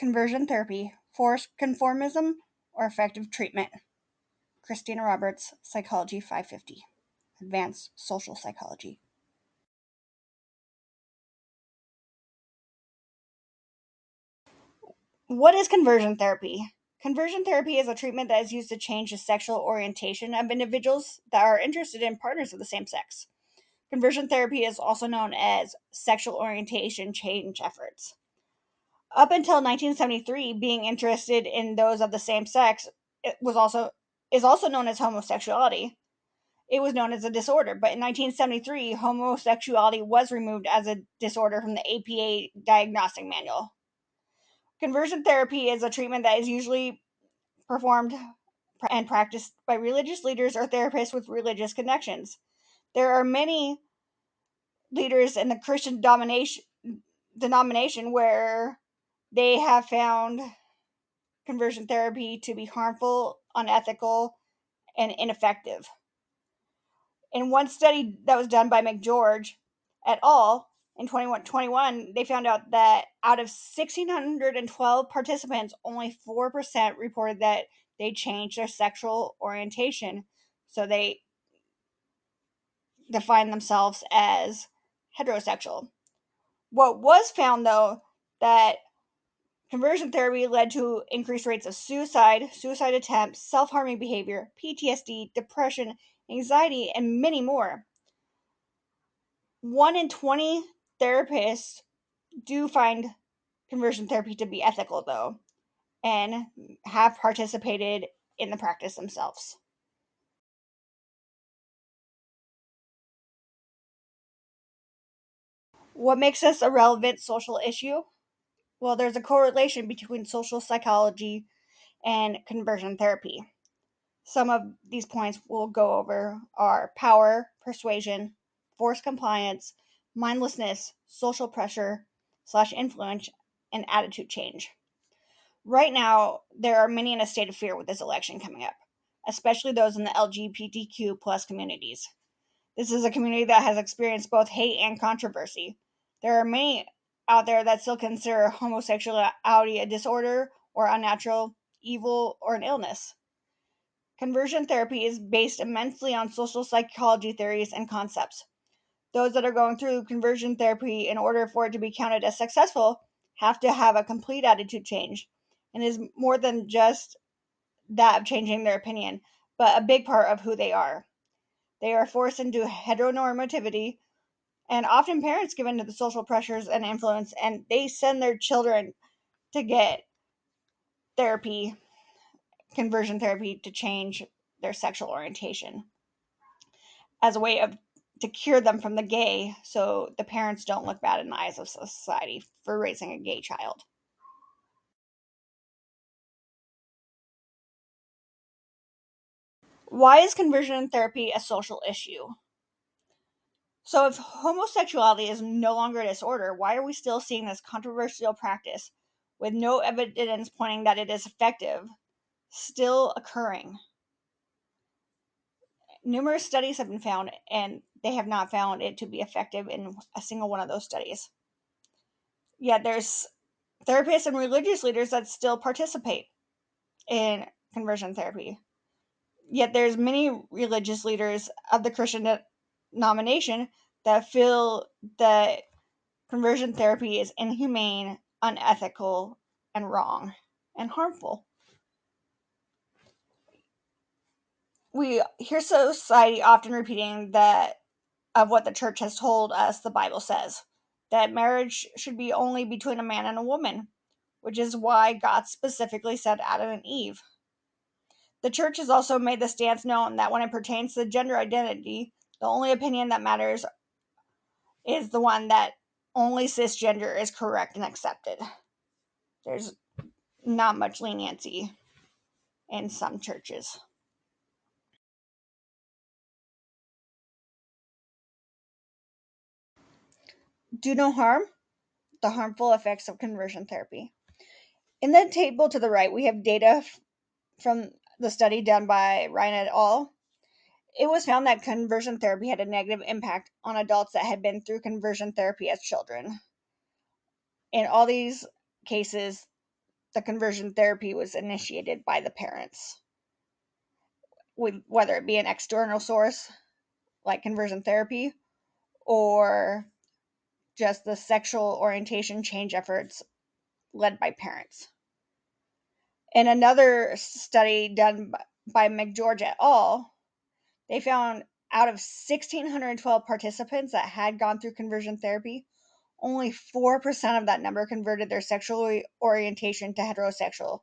conversion therapy, forced conformism, or effective treatment? Christina Roberts, Psychology 550, Advanced Social Psychology. What is conversion therapy? Conversion therapy is a treatment that is used to change the sexual orientation of individuals that are interested in partners of the same sex. Conversion therapy is also known as sexual orientation change efforts. Up until 1973, being interested in those of the same sex is also known as homosexuality. It was known as a disorder, but in 1973, homosexuality was removed as a disorder from the APA diagnostic manual. Conversion therapy is a treatment that is usually performed and practiced by religious leaders or therapists with religious connections. There are many leaders in the Christian denomination where they have found conversion therapy to be harmful, unethical, and ineffective. In one study that was done by McGeorge et al. In 2021, they found out that out of 1,612 participants, only 4% reported that they changed their sexual orientation. So they define themselves as heterosexual. What was found, though, that conversion therapy led to increased rates of suicide attempts, self-harming behavior, PTSD, depression, anxiety, and many more. 1 in 20 therapists do find conversion therapy to be ethical, though, and have participated in the practice themselves. What makes this a relevant social issue? Well, there's a correlation between social psychology and conversion therapy. Some of these points we'll go over are power, persuasion, forced compliance, mindlessness, social pressure / influence, and attitude change. Right now, there are many in a state of fear with this election coming up, especially those in the LGBTQ plus communities. This is a community that has experienced both hate and controversy. There are many out there that still consider homosexuality a disorder or unnatural, evil, or an illness. Conversion therapy is based immensely on social psychology theories and concepts. Those that are going through conversion therapy, in order for it to be counted as successful, have to have a complete attitude change, and is more than just that of changing their opinion, but a big part of who they are. They are forced into heteronormativity, and often parents give in to the social pressures and influence, and they send their children to get therapy, conversion therapy, to change their sexual orientation as a way of to cure them from the gay, so the parents don't look bad in the eyes of society for raising a gay child. Why is conversion therapy a social issue? So, if homosexuality is no longer a disorder, why are we still seeing this controversial practice with no evidence pointing that it is effective still occurring? Numerous studies have been found, and they have not found it to be effective in a single one of those studies. Yet, there's therapists and religious leaders that still participate in conversion therapy. Yet, there's many religious leaders of the Christian denomination that feel that conversion therapy is inhumane, unethical, and wrong, and harmful. We hear society often repeating that of what the church has told us the Bible says, that marriage should be only between a man and a woman, which is why God specifically said Adam and Eve. The church has also made the stance known that when it pertains to gender identity, the only opinion that matters is the one that only cisgender is correct and accepted. There's not much leniency in some churches. Do no harm, the harmful effects of conversion therapy. In the table to the right, we have data from the study done by Ryan et al. It was found that conversion therapy had a negative impact on adults that had been through conversion therapy as children. In all these cases, the conversion therapy was initiated by the parents, whether it be an external source like conversion therapy or just the sexual orientation change efforts led by parents. In another study done by McGeorge et al., they found out of 1,612 participants that had gone through conversion therapy, only 4% of that number converted their sexual orientation to heterosexual.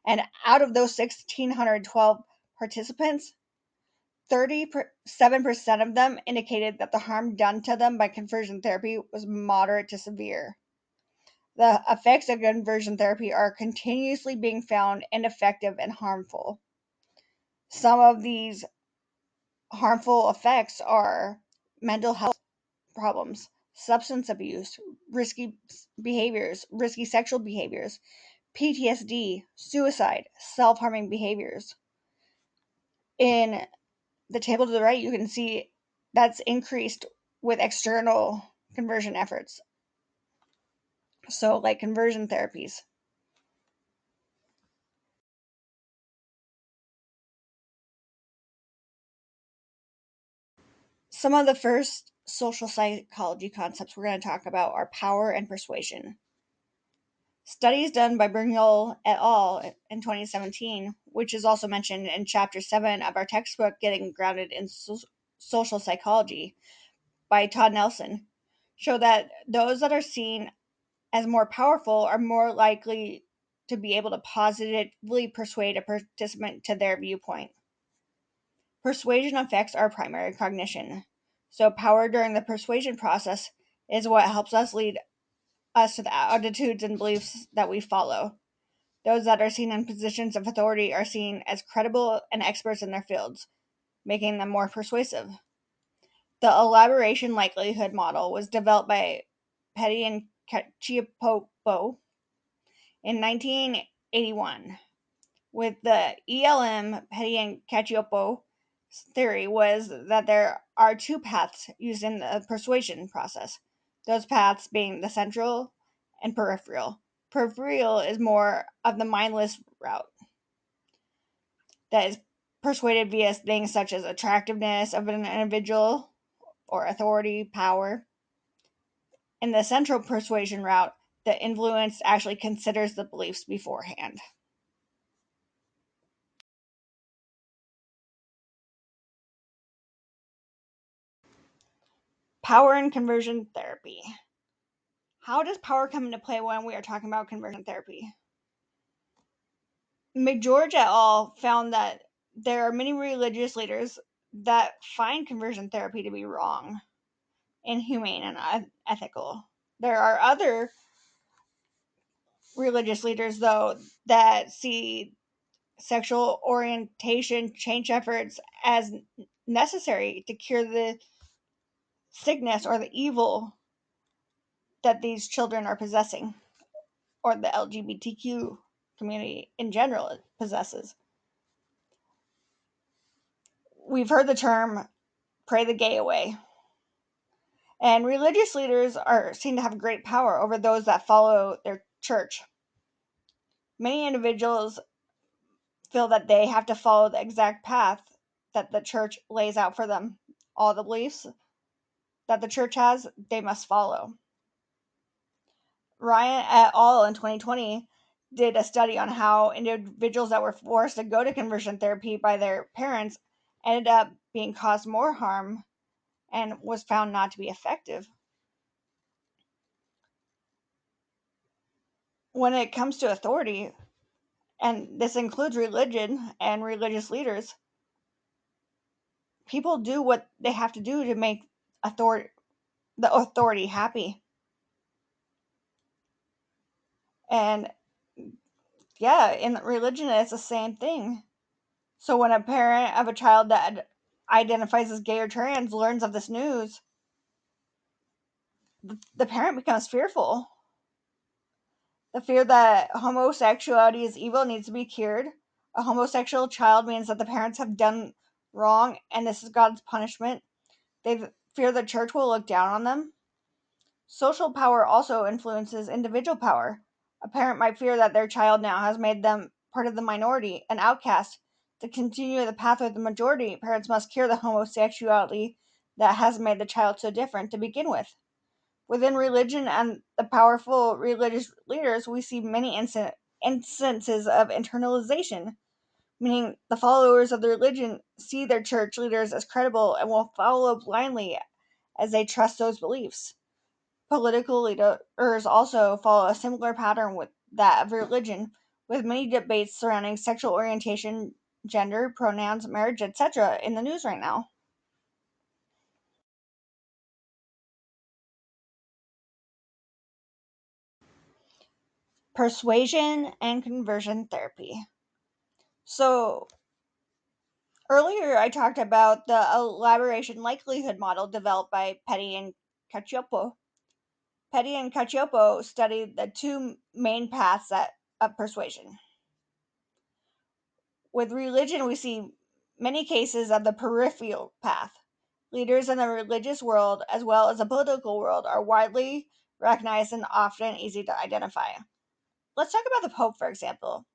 And out of those 1,612 participants, 37% of them indicated that the harm done to them by conversion therapy was moderate to severe. The effects of conversion therapy are continuously being found ineffective and harmful. Some of these harmful effects are mental health problems, substance abuse, risky behaviors, risky sexual behaviors, PTSD, suicide, self-harming behaviors. In the table to the right, you can see that's increased with external conversion efforts. So, like conversion therapies. Some of the first social psychology concepts we're going to talk about are power and persuasion. Studies done by Brignull et al. In 2017, which is also mentioned in Chapter 7 of our textbook, Getting Grounded in Social Psychology, by Todd Nelson, show that those that are seen as more powerful are more likely to be able to positively persuade a participant to their viewpoint. Persuasion affects our primary cognition. So power during the persuasion process is what helps us lead us to the attitudes and beliefs that we follow. Those that are seen in positions of authority are seen as credible and experts in their fields, making them more persuasive. The elaboration likelihood model was developed by Petty and Cacioppo in 1981. With the ELM, Petty and Cacioppo theory was that there are two paths used in the persuasion process, those paths being the central and peripheral. Peripheral is more of the mindless route that is persuaded via things such as attractiveness of an individual or authority, power. In the central persuasion route, the influence actually considers the beliefs beforehand. Power and conversion therapy. How does power come into play when we are talking about conversion therapy? McGeorge et al. Found that there are many religious leaders that find conversion therapy to be wrong, inhumane, and unethical. There are other religious leaders, though, that see sexual orientation change efforts as necessary to cure the sickness or the evil that these children are possessing, or the LGBTQ community in general possesses. We've heard the term pray the gay away. And religious leaders are seen to have great power over those that follow their church. Many individuals feel that they have to follow the exact path that the church lays out for them. All the beliefs that the church has, they must follow. Ryan et al. In 2020 did a study on how individuals that were forced to go to conversion therapy by their parents ended up being caused more harm and was found not to be effective. When it comes to authority, and this includes religion and religious leaders, people do what they have to do to make the authority happy. And yeah, in religion, it's the same thing. So when a parent of a child that identifies as gay or trans learns of this news, the parent becomes fearful. The fear that homosexuality is evil needs to be cured. A homosexual child means that the parents have done wrong and this is God's punishment. They fear the church will look down on them. Social power also influences individual power. A parent might fear that their child now has made them part of the minority, an outcast. To continue the path of the majority, parents must cure the homosexuality that has made the child so different to begin with. Within religion and the powerful religious leaders, we see many instances of internalization, meaning the followers of the religion see their church leaders as credible and will follow blindly as they trust those beliefs. Political leaders also follow a similar pattern with that of religion, with many debates surrounding sexual orientation, gender, pronouns, marriage, etc. in the news right now. Persuasion and conversion therapy. So, earlier I talked about the elaboration likelihood model developed by Petty and Cacioppo. Petty and Cacioppo studied the two main paths of persuasion. With religion, we see many cases of the peripheral path. Leaders in the religious world, as well as the political world, are widely recognized and often easy to identify. Let's talk about the Pope, for example.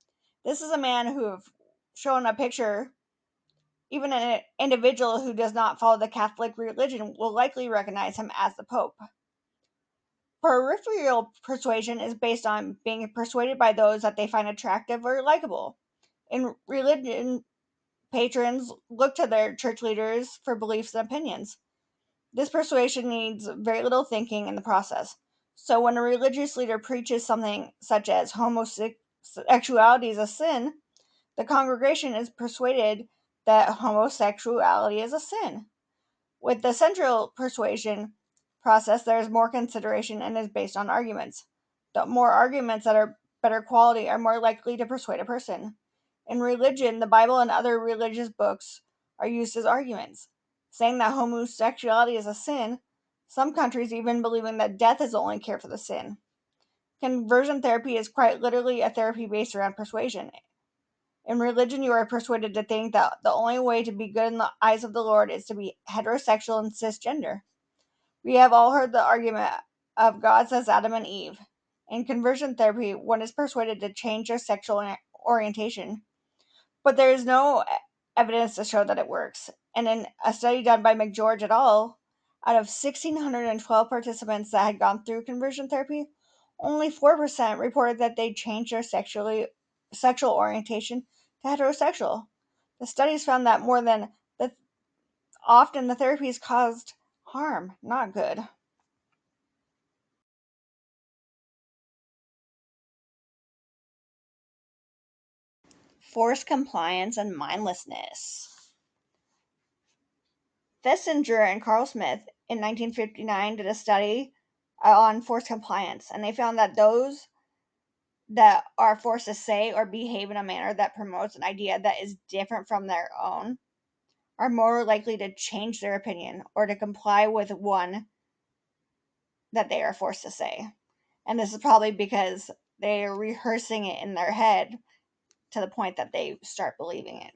This is a man who, have shown a picture, even an individual who does not follow the Catholic religion will likely recognize him as the Pope. Peripheral persuasion is based on being persuaded by those that they find attractive or likable. In religion, patrons look to their church leaders for beliefs and opinions. This persuasion needs very little thinking in the process. So, when a religious leader preaches something such as homosexuality is a sin, the congregation is persuaded that homosexuality is a sin. With the central persuasion process, there is more consideration and is based on arguments. The more arguments that are better quality are more likely to persuade a person. In religion, the Bible and other religious books are used as arguments, saying that homosexuality is a sin, some countries even believing that death is the only cure for the sin. Conversion therapy is quite literally a therapy based around persuasion. In religion, you are persuaded to think that the only way to be good in the eyes of the Lord is to be heterosexual and cisgender. We have all heard the argument of God says Adam and Eve. In conversion therapy, one is persuaded to change their sexual orientation, but there is no evidence to show that it works. And in a study done by McGeorge et al., out of 1,612 participants that had gone through conversion therapy, only 4% reported that they changed their sexual orientation to heterosexual. The studies found that more than the, often the therapies caused harm, not good. Forced compliance and mindlessness. Fessinger and Carl Smith in 1959 did a study on forced compliance, and they found that those that are forced to say or behave in a manner that promotes an idea that is different from their own are more likely to change their opinion or to comply with one that they are forced to say. And this is probably because they are rehearsing it in their head to the point that they start believing it.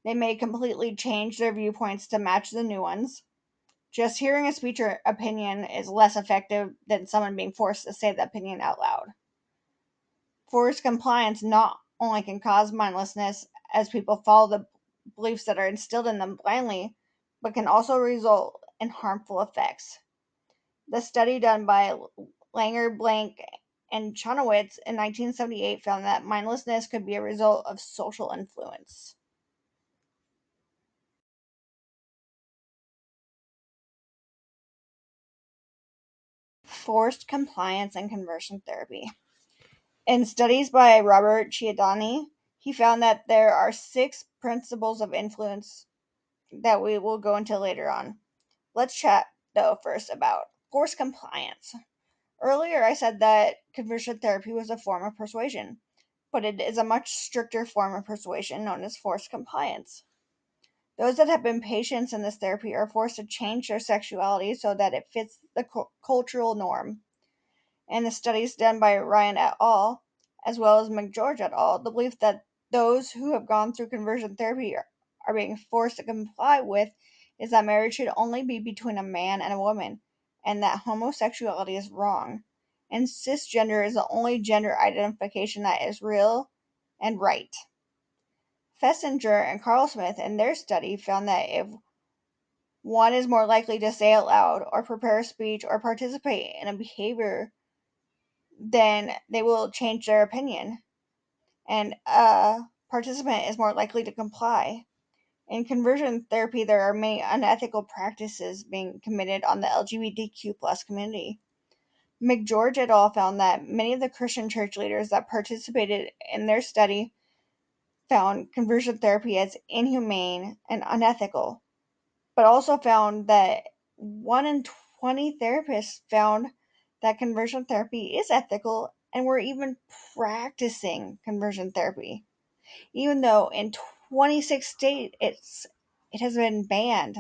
They may completely change their viewpoints to match the new ones. Just hearing a speech or opinion is less effective than someone being forced to say the opinion out loud. Forced compliance not only can cause mindlessness as people follow the beliefs that are instilled in them blindly, but can also result in harmful effects. The study done by Langer, Blank, and Chonowitz in 1978 found that mindlessness could be a result of social influence. Forced compliance and conversion therapy. In studies by Robert Cialdini, he found that there are 6 principles of influence that we will go into later on. Let's chat, though, first about forced compliance. Earlier, I said that conversion therapy was a form of persuasion, but it is a much stricter form of persuasion known as forced compliance. Those that have been patients in this therapy are forced to change their sexuality so that it fits the cultural norm. And the studies done by Ryan et al., as well as McGeorge et al., the belief that those who have gone through conversion therapy are being forced to comply with is that marriage should only be between a man and a woman, and that homosexuality is wrong. and cisgender is the only gender identification that is real and right. Fessinger and Carl Smith in their study found that if one is more likely to say out loud or prepare a speech or participate in a behavior, then they will change their opinion, and a participant is more likely to comply. In conversion therapy, there are many unethical practices being committed on the LGBTQ plus community. McGeorge et al. Found that many of the Christian church leaders that participated in their study found conversion therapy as inhumane and unethical, but also found that 1 in 20 therapists found that conversion therapy is ethical and were even practicing conversion therapy, even though in 26 states it has been banned.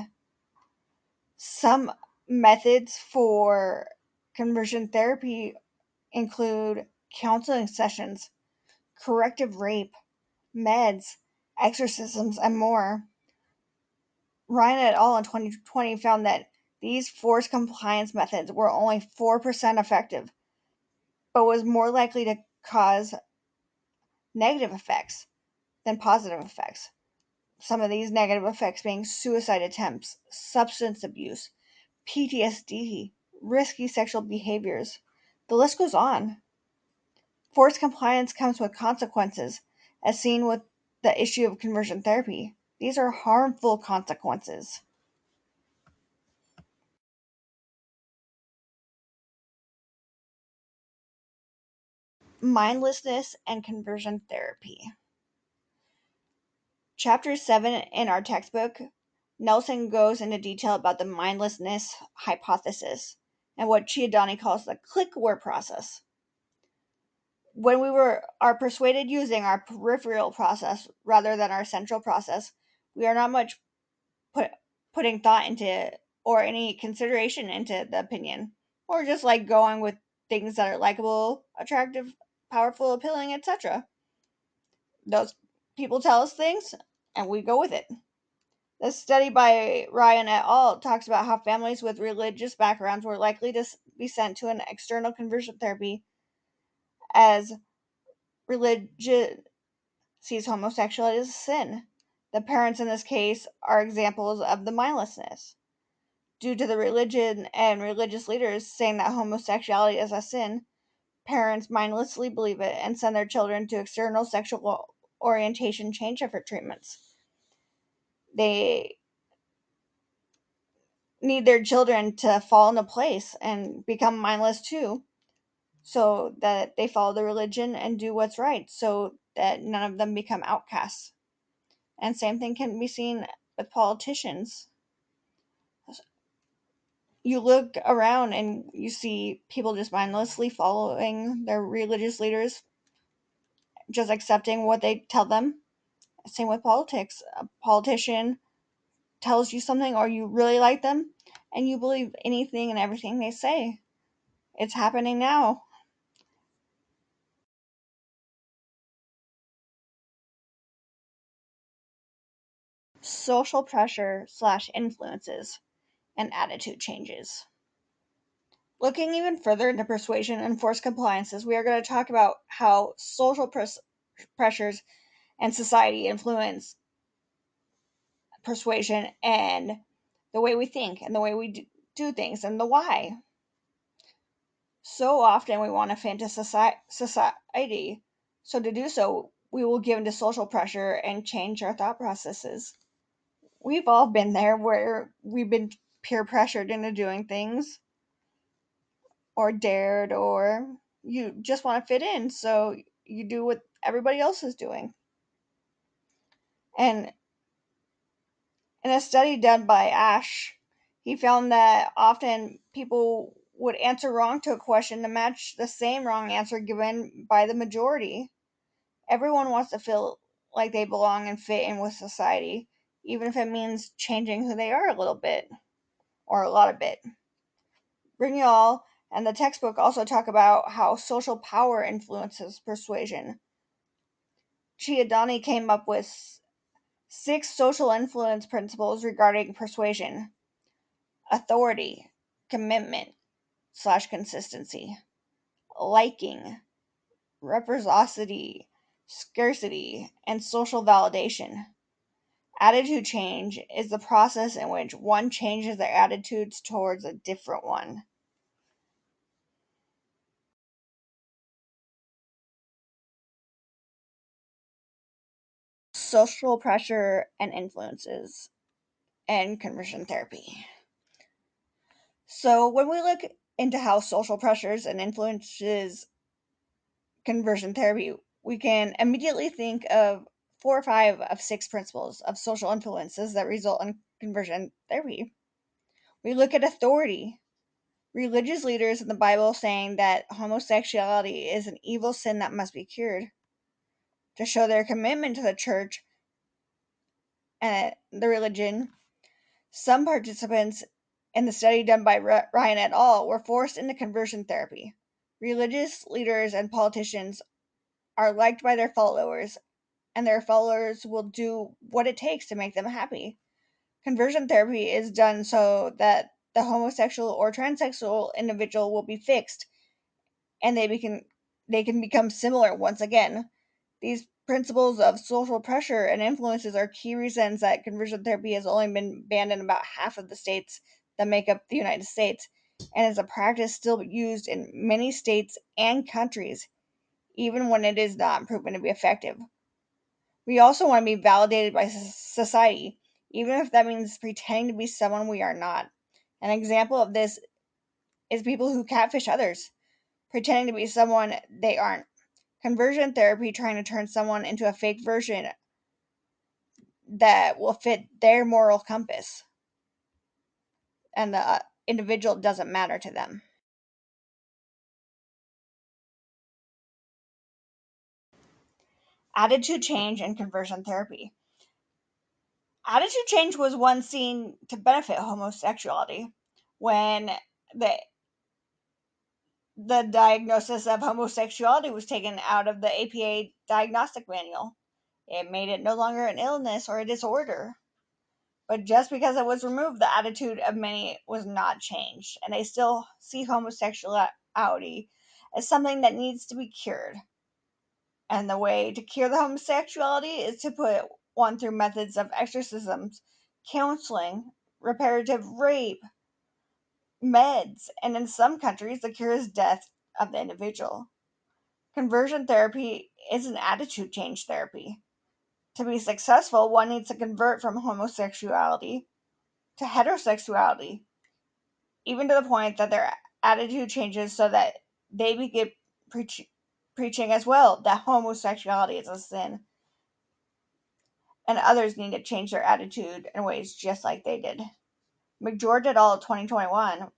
Some methods for conversion therapy include counseling sessions, corrective rape, meds, exorcisms, and more. Ryan et al. In 2020 found that these forced compliance methods were only 4% effective, but was more likely to cause negative effects than positive effects. Some of these negative effects being suicide attempts, substance abuse, PTSD, risky sexual behaviors. The list goes on. Forced compliance comes with consequences, as seen with the issue of conversion therapy. These are harmful consequences. Mindlessness and conversion therapy. Chapter 7 in our textbook, Nelson goes into detail about the mindlessness hypothesis and what Cialdini calls the click word process. When we are persuaded using our peripheral process rather than our central process, we are not much put, putting thought into or any consideration into the opinion, or just like going with things that are likable, attractive, powerful, appealing, etc. Those people tell us things and we go with it. This study by Ryan et al. Talks about how families with religious backgrounds were likely to be sent to an external conversion therapy as religion sees homosexuality as a sin. The parents in this case are examples of the mindlessness. Due to the religion and religious leaders saying that homosexuality is a sin, parents mindlessly believe it and send their children to external sexual orientation change effort treatments. They need their children to fall into place and become mindless too, so that they follow the religion and do what's right, so that none of them become outcasts. And same thing can be seen with politicians. You look around and you see people just mindlessly following their religious leaders, just accepting what they tell them. Same with politics. A politician tells you something or you really like them and you believe anything and everything they say. It's happening now. Social pressure slash influences and attitude changes. Looking even further into persuasion and forced compliances, we are going to talk about how social pressures and society influence persuasion and the way we think and the way we do things and the why. So often we want to fit into society, so to do so, we will give into social pressure and change our thought processes. We've all been there where we've been peer pressured into doing things or dared, or you just want to fit in, so you do what everybody else is doing. And in a study done by Ash, he found that often people would answer wrong to a question to match the same wrong answer given by the majority. Everyone wants to feel like they belong and fit in with society, even if it means changing who they are a little bit or a lot of bit. Brignol and the textbook also talk about how social power influences persuasion. Cialdini came up with 6 social influence principles regarding persuasion: authority, commitment slash consistency, liking, reciprocity, scarcity, and social validation. Attitude change is the process in which one changes their attitudes towards a different one. Social pressure and influences and conversion therapy. So, when we look into how social pressures and influences conversion therapy, we can immediately think of 4 or 5 of 6 principles of social influences that result in conversion therapy. We look at authority, religious leaders in the Bible saying that homosexuality is an evil sin that must be cured. To show their commitment to the church and the religion, some participants in the study done by Ryan et al. Were forced into conversion therapy. Religious leaders and politicians are liked by their followers, and their followers will do what it takes to make them happy. Conversion therapy is done so that the homosexual or transsexual individual will be fixed and they can become similar once again. These principles of social pressure and influences are key reasons that conversion therapy has only been banned in about half of the states that make up the United States, and is a practice still used in many states and countries, even when it is not proven to be effective. We also want to be validated by society, even if that means pretending to be someone we are not. An example of this is people who catfish others, pretending to be someone they aren't. Conversion therapy trying to turn someone into a fake version that will fit their moral compass, and the individual doesn't matter to them. Attitude change and conversion therapy. Attitude change was once seen to benefit homosexuality when the the diagnosis of homosexuality was taken out of the APA diagnostic manual. It made it no longer an illness or a disorder. But just because it was removed, the attitude of many was not changed, and they still see homosexuality as something that needs to be cured. And the way to cure the homosexuality is to put one through methods of exorcisms, counseling, reparative rape, meds, and in some countries, the cure is death of the individual. Conversion therapy is an attitude change therapy. To be successful, one needs to convert from homosexuality to heterosexuality, even to the point that their attitude changes so that they begin preaching as well that homosexuality is a sin, and others need to change their attitude in ways just like they did. McGeorge et al. 2021,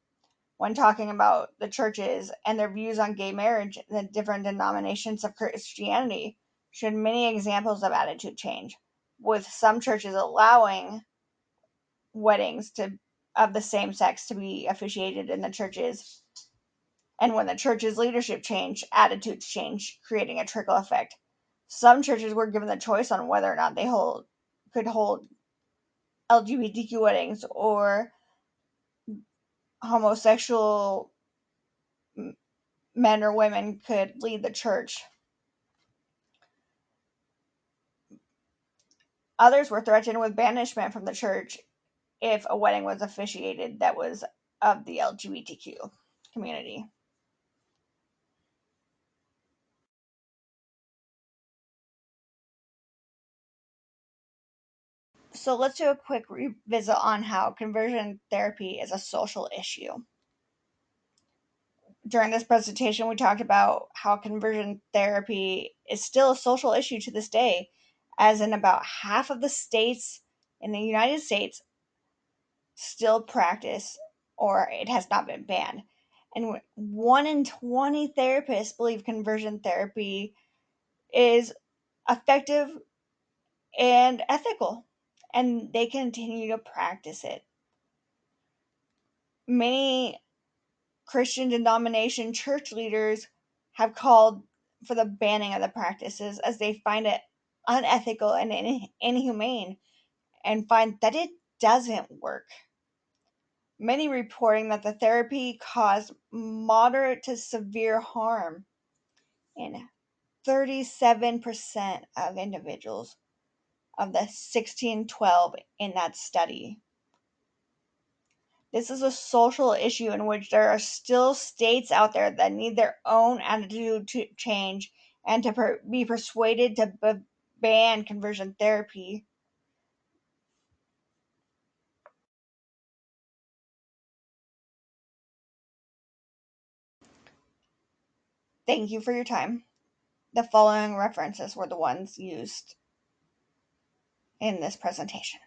when talking about the churches and their views on gay marriage and the different denominations of Christianity, showed many examples of attitude change, with some churches allowing weddings of the same sex to be officiated in the churches. And when the church's leadership changed, attitudes changed, creating a trickle effect. Some churches were given the choice on whether or not they could hold LGBTQ weddings, or homosexual men or women could lead the church. Others were threatened with banishment from the church if a wedding was officiated that was of the LGBTQ community. So let's do a quick revisit on how conversion therapy is a social issue. During this presentation, we talked about how conversion therapy is still a social issue to this day, as in about half of the states in the United States still practice, or it has not been banned. And 1 in 20 therapists believe conversion therapy is effective and ethical, and they continue to practice it. Many Christian denomination church leaders have called for the banning of the practices, as they find it unethical and inhumane, and find that it doesn't work. many reporting that the therapy caused moderate to severe harm in 37% of individuals of the 1612 in that study. This is a social issue in which there are still states out there that need their own attitude to change and to be persuaded to ban conversion therapy. Thank you for your time. The following references were the ones used in this presentation.